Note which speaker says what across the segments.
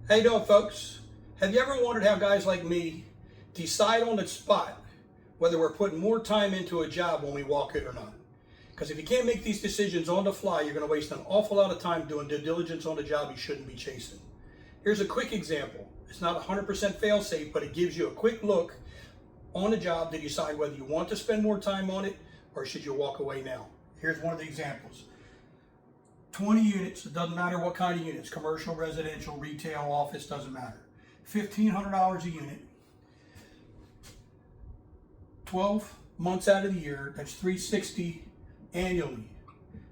Speaker 1: How you doing, folks? Have you ever wondered how guys like me decide on the spot whether we're putting more time into a job when we walk it or not? Because if you can't make these decisions on the fly, you're going to waste an awful lot of time doing due diligence on a job you shouldn't be chasing. Here's a quick example. It's not 100% fail-safe, but it gives you a quick look on a job to decide whether you want to spend more time on it or should you walk away now. Here's one of the examples. 20 units, it doesn't matter what kind of units, commercial, residential, retail, office, doesn't matter. $1,500 a unit, 12 months out of the year, that's $360 annually.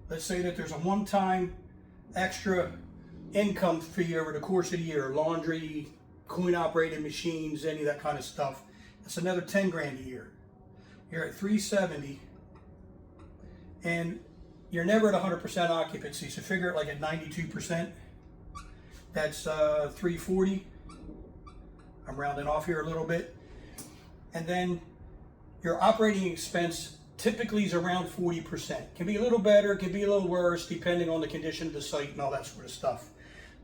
Speaker 1: Let's say that there's a one-time extra income fee over the course of the year, laundry, coin-operated machines, any of that kind of stuff. That's another 10 grand a year. You're at 370, and you're never at 100% occupancy, so figure it like at 92%. That's 340. I'm rounding off here a little bit. And then your operating expense typically is around 40%. Can be a little better, can be a little worse, depending on the condition of the site and all that sort of stuff.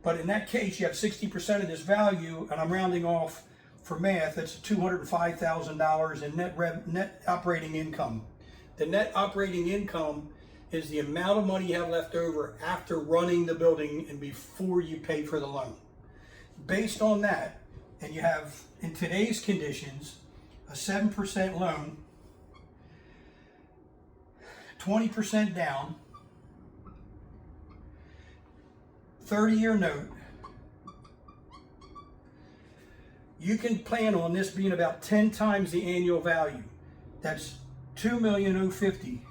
Speaker 1: But in that case, you have 60% of this value, and I'm rounding off for math, that's $205,000 in net operating income. The net operating income is the amount of money you have left over after running the building and before you pay for the loan. Based on that, and you have, in today's conditions, a 7% loan, 20% down, 30-year note, you can plan on this being about 10 times the annual value. That's $2,050,000.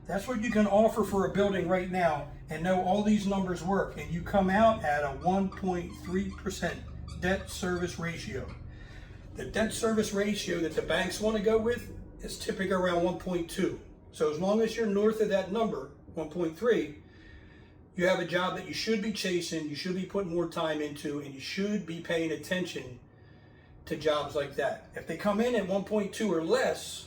Speaker 1: That's what you can offer for a building right now and know all these numbers work, and you come out at a 1.3% debt service ratio. The debt service ratio that the banks want to go with is typically around 1.2. So as long as you're north of that number, 1.3, you have a job that you should be chasing, you should be putting more time into, and you should be paying attention to jobs like that. If they come in at 1.2 or less,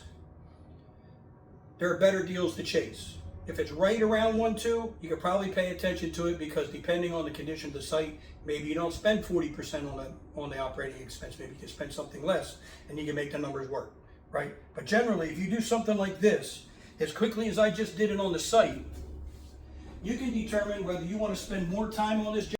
Speaker 1: there are better deals to chase. If it's right around 1.2, you could probably pay attention to it, because depending on the condition of the site, maybe you don't spend 40% on the operating expense. Maybe you can spend something less and you can make the numbers work, right? But generally, if you do something like this, as quickly as I just did it on the site, you can determine whether you want to spend more time on this job